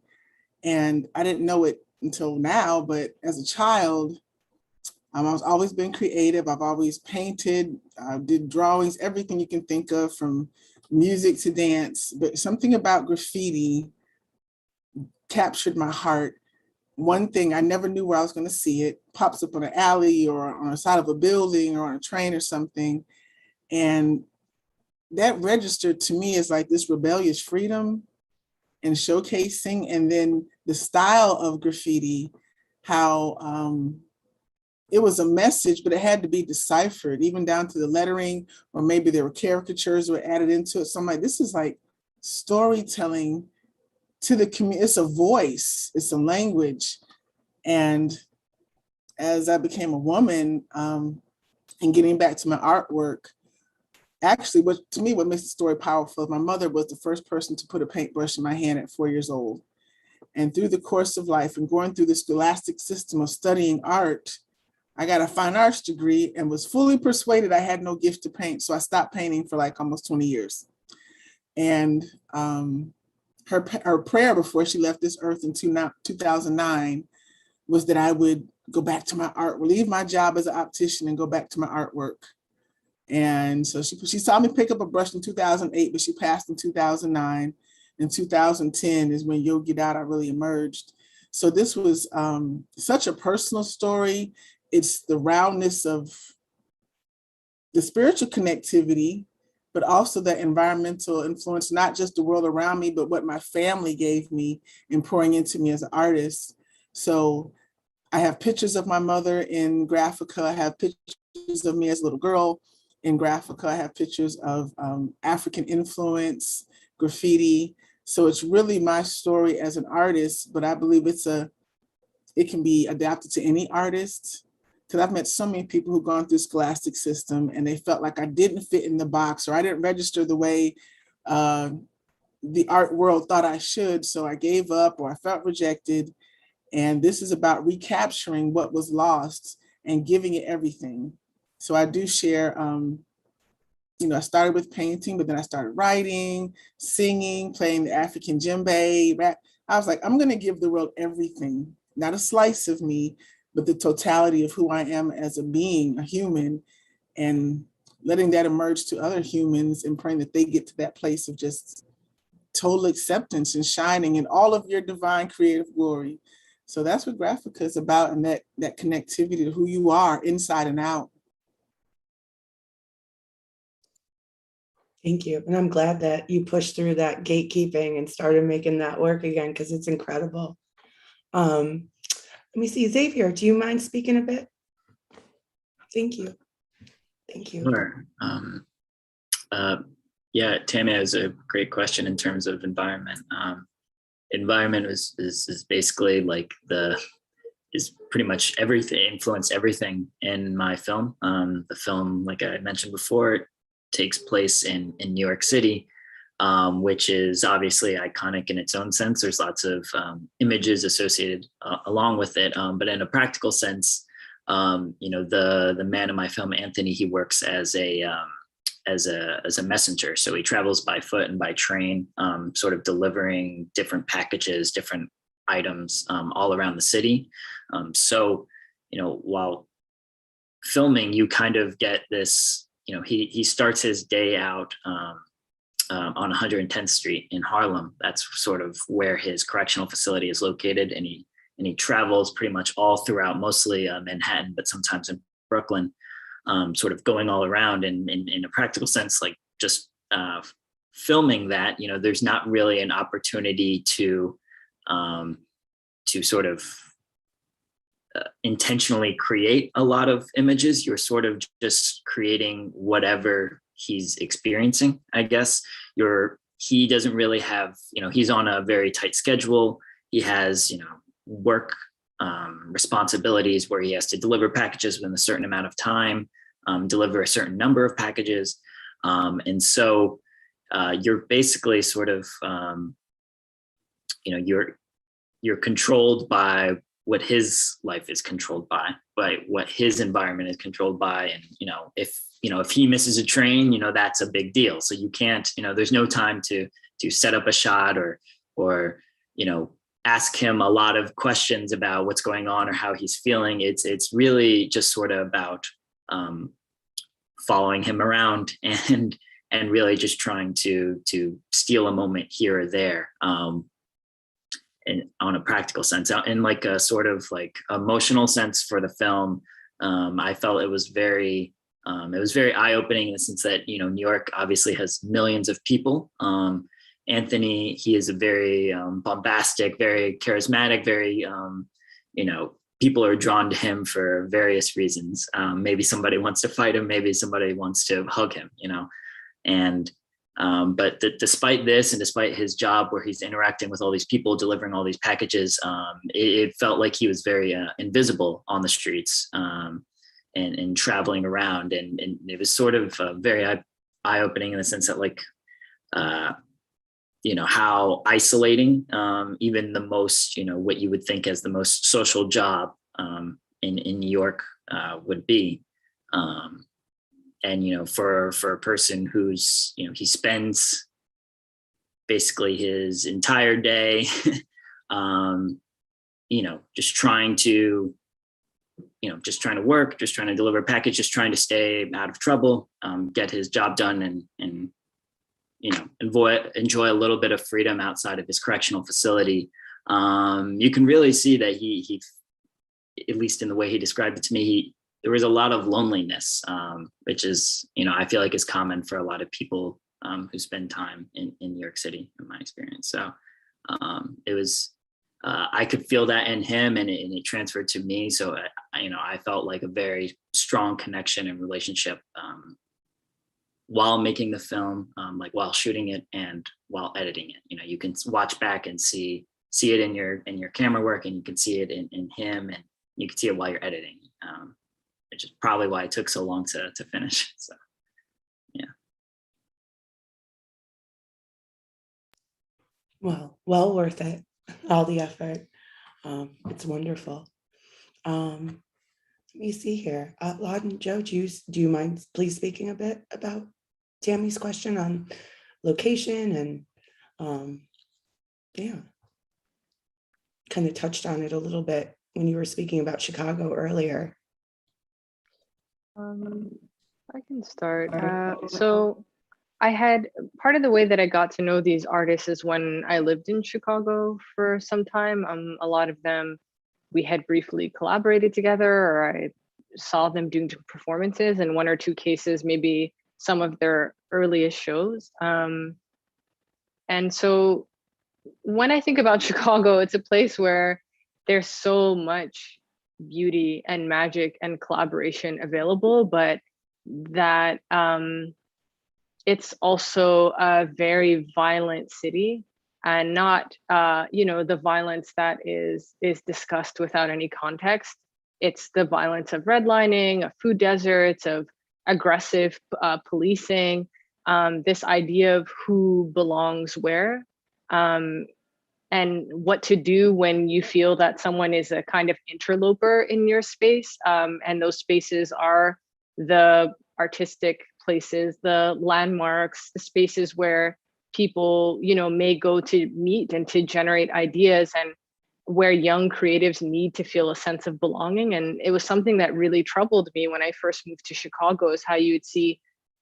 and I didn't know it until now, but as a child, I've always been creative. I've always painted, did drawings, everything you can think of, from music to dance, but something about graffiti captured my heart. One thing, I never knew where I was going to see it, pops up on an alley or on the side of a building or on a train or something. And that registered to me as like this rebellious freedom and showcasing. And then the style of graffiti, how it was a message, but it had to be deciphered, even down to the lettering, or maybe there were caricatures that were added into it. So I'm like, this is like storytelling to the community. It's a voice, it's a language. And as I became a woman, and getting back to my artwork, actually, what makes the story powerful, my mother was the first person to put a paintbrush in my hand at 4 years old. And through the course of life and going through the scholastic system of studying art, I got a fine arts degree and was fully persuaded I had no gift to paint. So I stopped painting for like almost 20 years. And her prayer before she left this earth in 2009 was that I would go back to my art, leave my job as an optician and go back to my artwork. And so she saw me pick up a brush in 2008, but she passed in 2009. In 2010 is when Yogi Dada really emerged. So this was such a personal story. It's the roundness of the spiritual connectivity, but also the environmental influence, not just the world around me, but what my family gave me in pouring into me as an artist. So I have pictures of my mother in Graphica. I have pictures of me as a little girl in Graphica. I have pictures of African influence, graffiti. So it's really my story as an artist, but I believe it can be adapted to any artist. Because I've met so many people who've gone through scholastic system and they felt like I didn't fit in the box, or I didn't register the way the art world thought I should. So I gave up, or I felt rejected. And this is about recapturing what was lost and giving it everything. So I do share, I started with painting, but then I started writing, singing, playing the African djembe, rap. I was like, I'm going to give the world everything, not a slice of me, but the totality of who I am as a being, a human, and letting that emerge to other humans and praying that they get to that place of just total acceptance and shining in all of your divine creative glory. So that's what Graphica is about, and that connectivity to who you are inside and out. Thank you. And I'm glad that you pushed through that gatekeeping and started making that work again, because it's incredible. Let me see, Xavier, do you mind speaking a bit? Thank you. Thank you. Sure. Yeah, Tammy has a great question in terms of environment. Environment is basically like is pretty much everything, influenced everything in my film. The film, like I mentioned before, it takes place in New York City, which is obviously iconic in its own sense. There's lots of images associated along with it, but in a practical sense, the man in my film, Anthony, he works as a messenger. So he travels by foot and by train, sort of delivering different packages, different items all around the city. So while filming, you kind of get this, he starts his day out on 110th Street in Harlem. That's sort of where his correctional facility is located. And he travels pretty much all throughout, mostly Manhattan, but sometimes in Brooklyn, sort of going all around. And in a practical sense, like just filming that, there's not really an opportunity to sort of intentionally create a lot of images. You're sort of just creating whatever he's experiencing, I guess. He doesn't really have, he's on a very tight schedule. He has, work responsibilities where he has to deliver packages within a certain amount of time, deliver a certain number of packages. And so you're basically sort of, you're controlled by what his life is controlled by what his environment is controlled by. And, if he misses a train, that's a big deal. So you can't, there's no time to set up a shot or, ask him a lot of questions about what's going on or how he's feeling. It's really just sort of about following him around and really just trying to steal a moment here or there. And on a practical sense, in like a sort of like emotional sense for the film, I felt it was very eye-opening in the sense that, New York obviously has millions of people. Anthony, he is a very bombastic, very charismatic, very, people are drawn to him for various reasons. Maybe somebody wants to fight him, maybe somebody wants to hug him, and but despite this and despite his job where he's interacting with all these people, delivering all these packages, it felt like he was very invisible on the streets and traveling around. And it was sort of very eye-opening in the sense that like, how isolating even the most, what you would think as the most social job in New York would be. And, for a person who's, he spends basically his entire day, just trying to work, just trying to deliver a package, just trying to stay out of trouble, get his job done and enjoy a little bit of freedom outside of his correctional facility. You can really see that he, at least in the way he described it to me, there was a lot of loneliness, which is, I feel like is common for a lot of people who spend time in New York City, in my experience. So it was, I could feel that in him and it transferred to me. So, I felt like a very strong connection and relationship while making the film, like while shooting it and while editing it. You can watch back and see it in your camera work, and you can see it in him, and you can see it while you're editing. Which is probably why it took so long to finish. So, yeah. Well worth it, all the effort. It's wonderful. Let me see here. Wadden, Joe, do you mind please speaking a bit about Tammy's question on location and kind of touched on it a little bit when you were speaking about Chicago earlier. I can start. So I had part of the way that I got to know these artists is when I lived in Chicago for some time. A lot of them, we had briefly collaborated together, or I saw them doing performances, in one or two cases, maybe some of their earliest shows. And so when I think about Chicago, it's a place where there's so much beauty and magic and collaboration available, but that it's also a very violent city, and not the violence that is discussed without any context. It's the violence of redlining, of food deserts, of aggressive policing, this idea of who belongs where, and what to do when you feel that someone is a kind of interloper in your space. And those spaces are the artistic places, the landmarks, the spaces where people, may go to meet and to generate ideas, and where young creatives need to feel a sense of belonging. And it was something that really troubled me when I first moved to Chicago, is how you'd see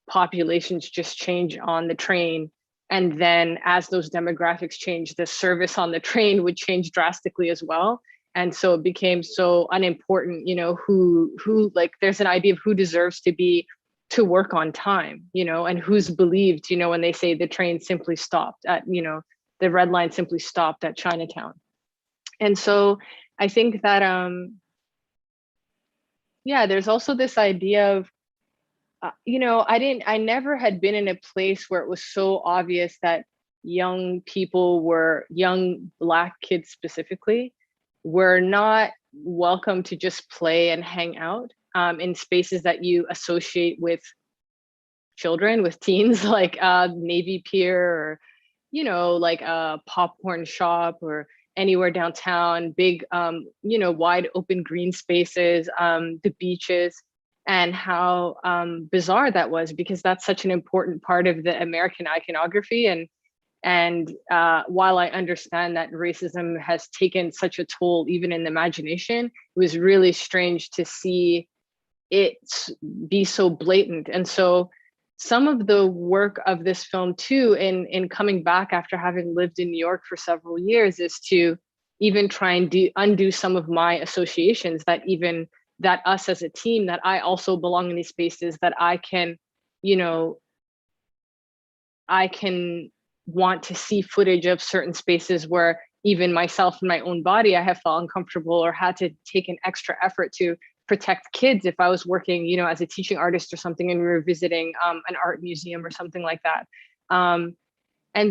populations just change on the train. And then as those demographics change, the service on the train would change drastically as well. And so it became so unimportant, who like, there's an idea of who deserves to work on time, and who's believed, when they say the train simply stopped at, the red line simply stopped at Chinatown. And so I think that yeah, there's also this idea of, I never had been in a place where it was so obvious that young Black kids specifically, were not welcome to just play and hang out in spaces that you associate with children, with teens, like Navy Pier, or, like a popcorn shop, or anywhere downtown, big, wide open green spaces, the beaches, and how bizarre that was, because that's such an important part of the American iconography. And while I understand that racism has taken such a toll, even in the imagination, it was really strange to see it be so blatant. And so some of the work of this film too, in coming back after having lived in New York for several years, is to even try and undo some of my associations, that us as a team, that I also belong in these spaces, that I can want to see footage of certain spaces where even myself in my own body, I have felt uncomfortable or had to take an extra effort to protect kids if I was working, as a teaching artist or something, and we were visiting an art museum or something like that. And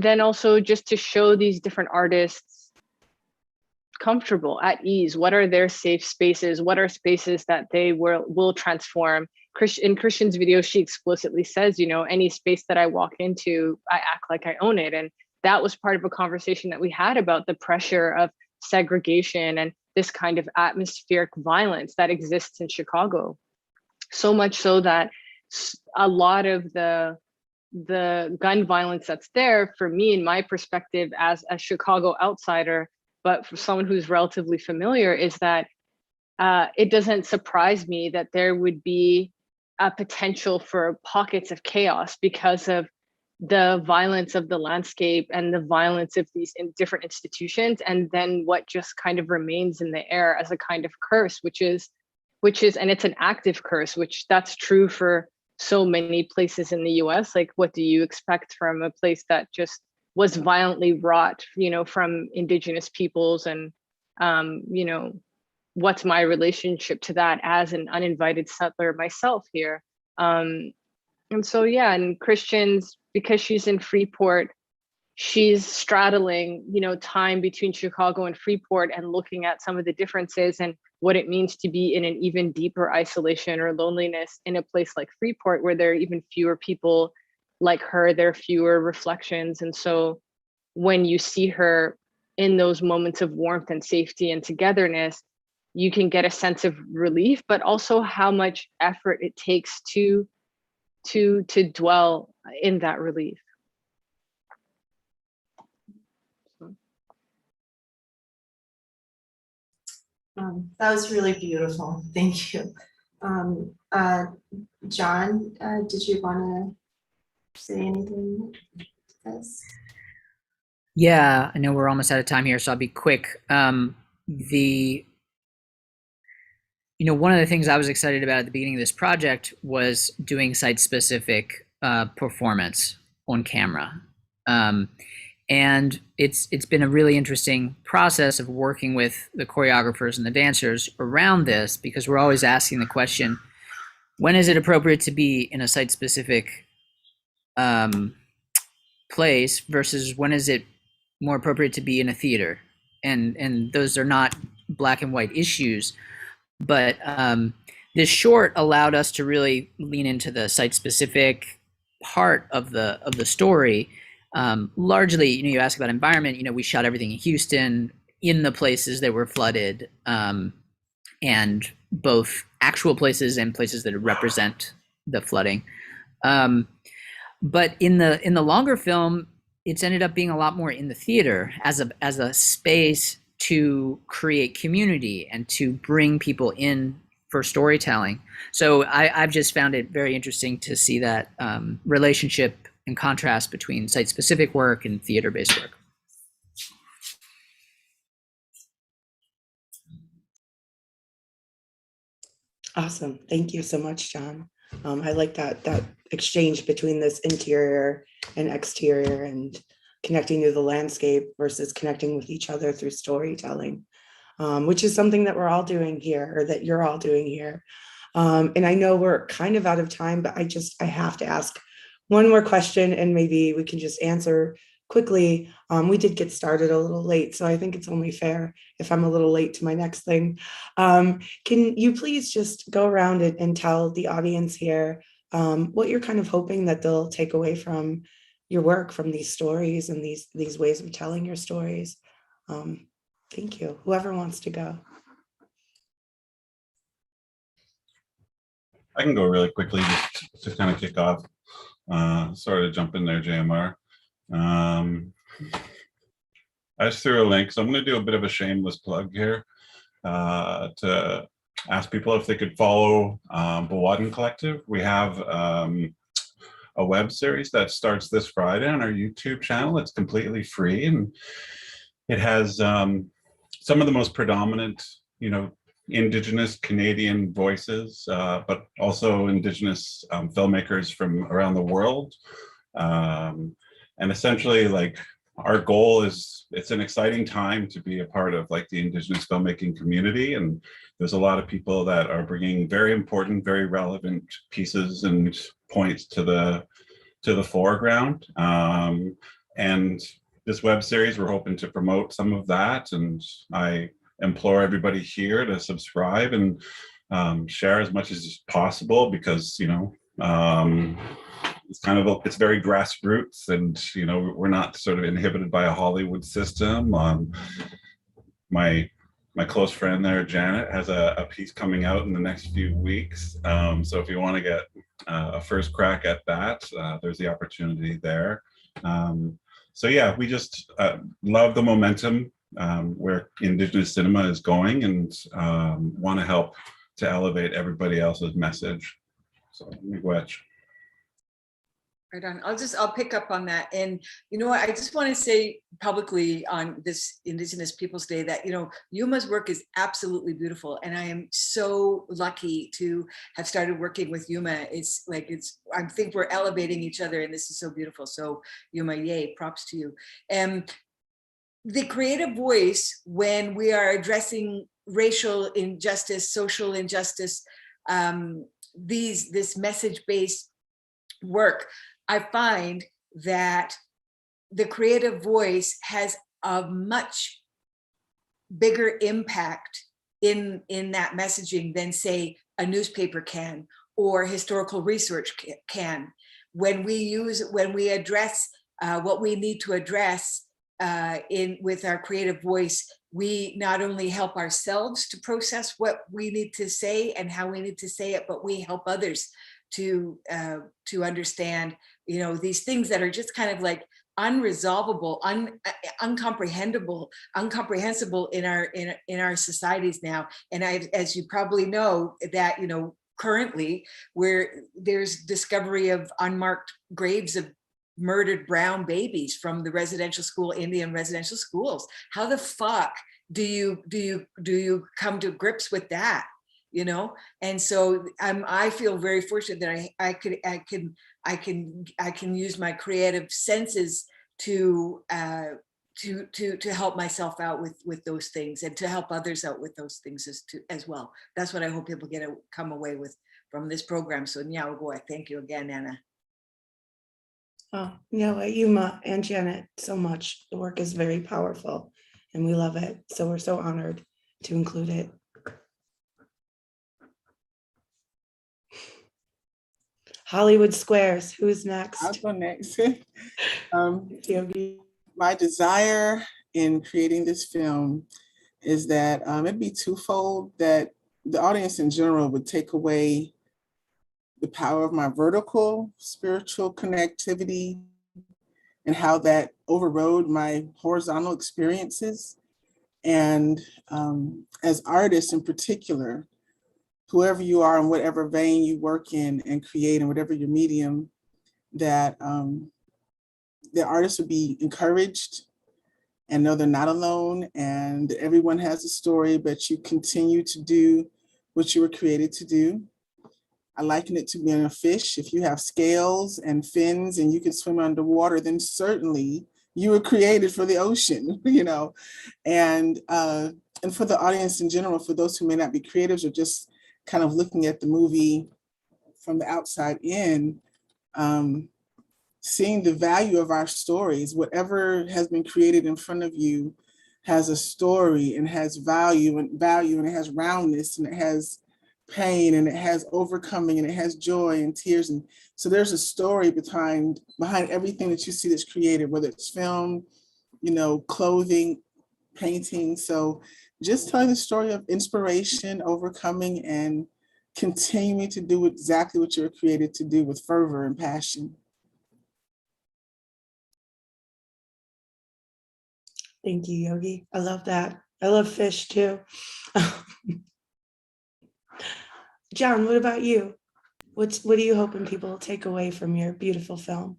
then also just to show these different artists comfortable, at ease. What are their safe spaces? What are spaces that they will transform? In Christian's video, she explicitly says, any space that I walk into, I act like I own it. And that was part of a conversation that we had about the pressure of segregation and this kind of atmospheric violence that exists in Chicago. So much so that a lot of the gun violence that's there, for me, in my perspective as a Chicago outsider, but for someone who's relatively familiar, is that it doesn't surprise me that there would be a potential for pockets of chaos because of the violence of the landscape and the violence of these different institutions, and then what just kind of remains in the air as a kind of curse, which is, and it's an active curse, which that's true for so many places in the US. Like, what do you expect from a place that just was violently wrought, from Indigenous peoples? And, what's my relationship to that as an uninvited settler myself here? And so, yeah, and Christians, because she's in Freeport, she's straddling, time between Chicago and Freeport, and looking at some of the differences and what it means to be in an even deeper isolation or loneliness in a place like Freeport, where there are even fewer people like her, there are fewer reflections. And so when you see her in those moments of warmth and safety and togetherness, you can get a sense of relief, but also how much effort it takes to dwell in that relief. That was really beautiful. Thank you. John, did you want to say anything to this? Yeah, I know we're almost out of time here, so I'll be quick. One of the things I was excited about at the beginning of this project was doing site-specific performance on camera. And it's been a really interesting process of working with the choreographers and the dancers around this, because we're always asking the question, when is it appropriate to be in a site-specific place versus when is it more appropriate to be in a theater? And those are not black and white issues, but this short allowed us to really lean into the site-specific part of the story. Largely, you ask about environment, we shot everything in Houston, in the places that were flooded, and both actual places and places that represent the flooding. But in the longer film, it's ended up being a lot more in the theater as a space to create community and to bring people in for storytelling. So I've just found it very interesting to see that relationship and contrast between site-specific work and theater-based work. Awesome. Thank you so much, John. I like that exchange between this interior and exterior, and connecting to the landscape versus connecting with each other through storytelling, which is something that we're all doing here, or that you're all doing here. And I know we're kind of out of time, but I have to ask one more question, and maybe we can just answer quickly. We did get started a little late, so I think it's only fair if I'm a little late to my next thing. Can you please just go around and tell the audience here what you're kind of hoping that they'll take away from your work, from these stories and these ways of telling your stories? Thank you. Whoever wants to go. I can go really quickly just to kind of kick off. Sorry to jump in there, JMR. I just threw a link, so I'm going to do a bit of a shameless plug here to ask people if they could follow the Wadden Collective. We have a web series that starts this Friday on our YouTube channel. It's completely free, and it has some of the most predominant, Indigenous Canadian voices, but also Indigenous filmmakers from around the world. And essentially, like, our goal is, it's an exciting time to be a part of like the Indigenous filmmaking community. And there's a lot of people that are bringing very important, very relevant pieces and points to the foreground. And this web series, we're hoping to promote some of that. And I implore everybody here to subscribe and share as much as possible, because it's very grassroots, and we're not sort of inhibited by a Hollywood system. My close friend there, Janet, has a piece coming out in the next few weeks. So if you want to get a first crack at that, there's the opportunity there. So yeah, we just love the momentum where Indigenous cinema is going, and want to help to elevate everybody else's message. So miigwech. Right on. I'll pick up on that. And you know what, I just want to say publicly on this Indigenous Peoples Day that, Yuma's work is absolutely beautiful. And I am so lucky to have started working with Yuma. I think we're elevating each other, and this is so beautiful. So Yuma, yay, props to you. The creative voice, when we are addressing racial injustice, social injustice, this message-based work, I find that the creative voice has a much bigger impact in that messaging than, say, a newspaper can or historical research can. When we address what we need to address with our creative voice, we not only help ourselves to process what we need to say and how we need to say it, but we help others to understand, these things that are just kind of like unresolvable, incomprehensible in our societies now. And as you probably know, that currently where there's discovery of unmarked graves of murdered brown babies from the Indian residential schools. How the fuck do you come to grips with that? And so I feel very fortunate that I can use my creative senses to help myself out with those things, and to help others out with those things as well. That's what I hope people come away with from this program. So Nyawagoy, thank you again, Anna. Oh, Yuma and Janet, so much. The work is very powerful, and we love it. So we're so honored to include it. Hollywood Squares, who's next? I'll go next. Yogi. My desire in creating this film is that it'd be twofold, that the audience in general would take away the power of my vertical spiritual connectivity and how that overrode my horizontal experiences. And as artists in particular, whoever you are in whatever vein you work in and create, and whatever your medium, that the artists would be encouraged and know they're not alone, and everyone has a story, but you continue to do what you were created to do. I liken it to being a fish. If you have scales and fins and you can swim underwater, then certainly you were created for the ocean, and for the audience in general, for those who may not be creatives or just kind of looking at the movie from the outside in, seeing the value of our stories. Whatever has been created in front of you has a story and has value and it has roundness and it has pain and it has overcoming and it has joy and tears. And so there's a story behind everything that you see that's created, whether it's film, you know, clothing, painting. So just telling the story of inspiration, overcoming, and continuing to do exactly what you were created to do with fervor and passion. Thank you, Yogi. I love that. I love fish too. John, what about you? What are you hoping people take away from your beautiful film?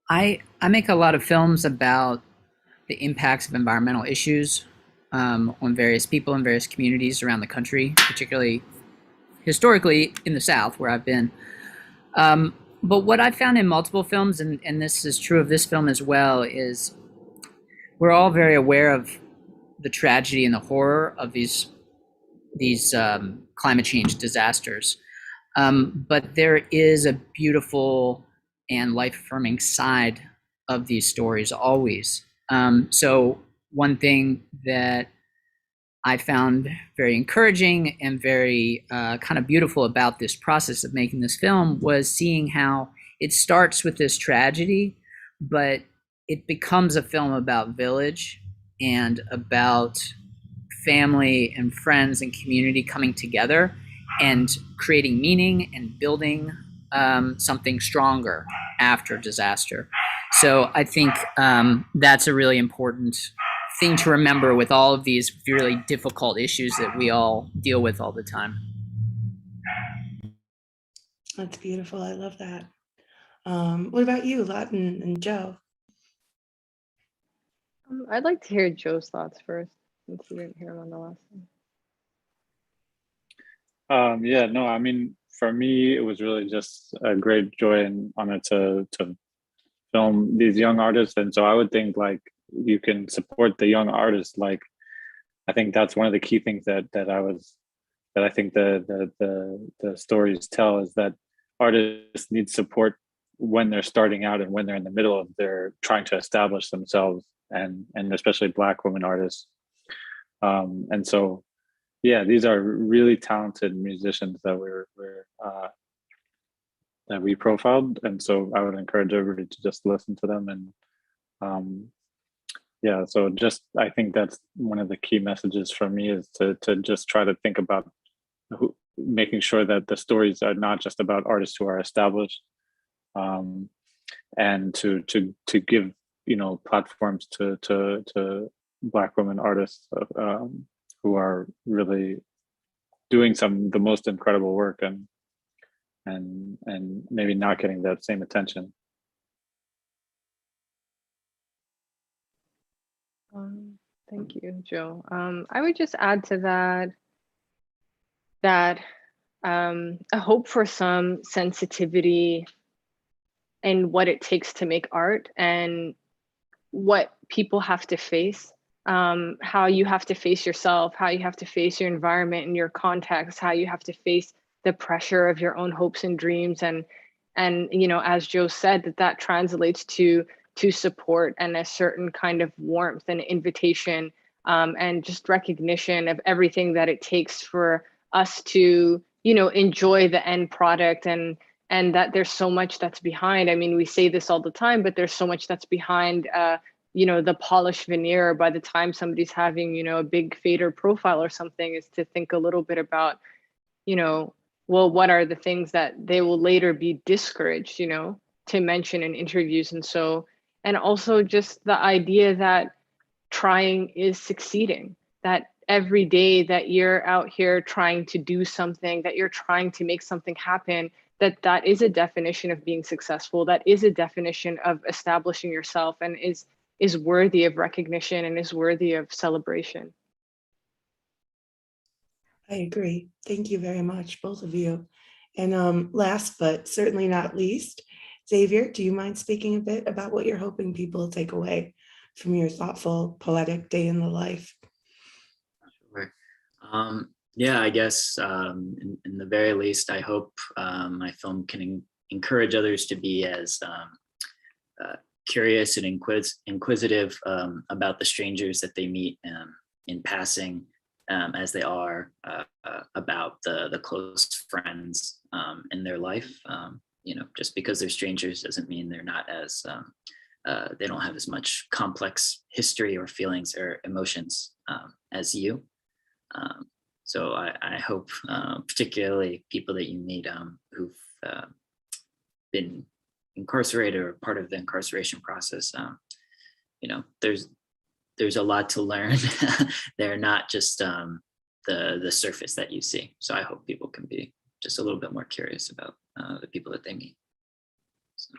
I make a lot of films about the impacts of environmental issues on various people and various communities around the country, particularly historically in the South, where I've been. But what I've found in multiple films, and this is true of this film as well, is we're all very aware of the tragedy and the horror of these climate change disasters. But there is a beautiful and life-affirming side of these stories always. So one thing that I found very encouraging and very kind of beautiful about this process of making this film was seeing how it starts with this tragedy, but it becomes a film about village and about family and friends and community coming together and creating meaning and building something stronger after disaster. So I think that's a really important thing to remember with all of these really difficult issues that we all deal with all the time. That's beautiful. I love that. What about you, Lawton and Joe? I'd like to hear Joe's thoughts first, since we didn't hear him on the last one. Yeah, no, I mean, for me, it was really just a great joy and honor to film these young artists. And so I would think like you can support the young artists. Like, I think that's one of the key things that I think the stories tell is that artists need support when they're starting out and when they're in the middle of their trying to establish themselves, and especially Black women artists. And so, yeah, these are really talented musicians that that we profiled, and so I would encourage everybody to just listen to them. And yeah, so just I think that's one of the key messages for me is to just try to think about making sure that the stories are not just about artists who are established, and to give, you know, platforms to Black women artists who are really doing the most incredible work and maybe not getting that same attention. Thank you, Joe. I would just add to that a hope for some sensitivity in what it takes to make art and what people have to face, how you have to face yourself, how you have to face your environment and your context, how you have to face the pressure of your own hopes and dreams. And you know, as Joe said, that translates to support and a certain kind of warmth and invitation, and just recognition of everything that it takes for us to, you know, enjoy the end product, and that there's so much that's behind. I mean, we say this all the time, but there's so much that's behind, you know, the polished veneer. By the time somebody's having, you know, a big fader profile or something, is to think a little bit about, you know, well, what are the things that they will later be discouraged, you know, to mention in interviews. And so, and also just the idea that trying is succeeding, that every day that you're out here trying to do something, that you're trying to make something happen, that is a definition of being successful, that is a definition of establishing yourself, and is worthy of recognition and is worthy of celebration. I agree. Thank you very much, both of you. And last but certainly not least, Xavier, do you mind speaking a bit about what you're hoping people take away from your thoughtful, poetic day in the life? Sure. Yeah, I guess in the very least, I hope my film can encourage others to be as curious and inquisitive about the strangers that they meet in passing, as they are about the close friends in their life. Just because they're strangers doesn't mean they're not as they don't have as much complex history or feelings or emotions as you. So I hope, particularly people that you meet who've been incarcerated or part of the incarceration process, there's a lot to learn. They're not just the surface that you see. So I hope people can be just a little bit more curious about the people that they meet. So.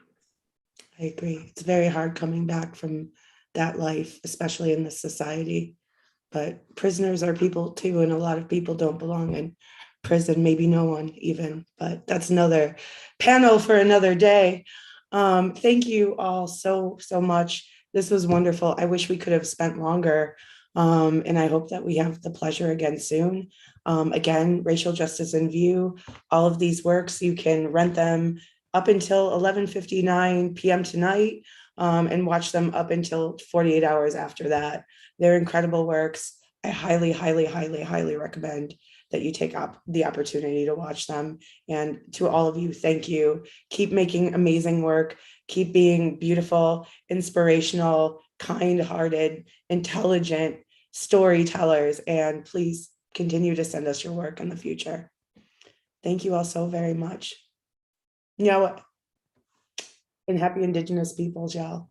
I agree. It's very hard coming back from that life, especially in this society. But prisoners are people too, and a lot of people don't belong in prison, maybe no one even, but that's another panel for another day. Thank you all so much. This was wonderful. I wish we could have spent longer, and I hope that we have the pleasure again soon. Again, Racial Justice in View, all of these works, you can rent them up until 11:59 p.m. tonight, and watch them up until 48 hours after that. They're incredible works. I highly, highly, highly, highly recommend that you take up the opportunity to watch them. And to all of you, thank you. Keep making amazing work. Keep being beautiful, inspirational, kind-hearted, intelligent storytellers. And please continue to send us your work in the future. Thank you all so very much. And happy Indigenous peoples, y'all.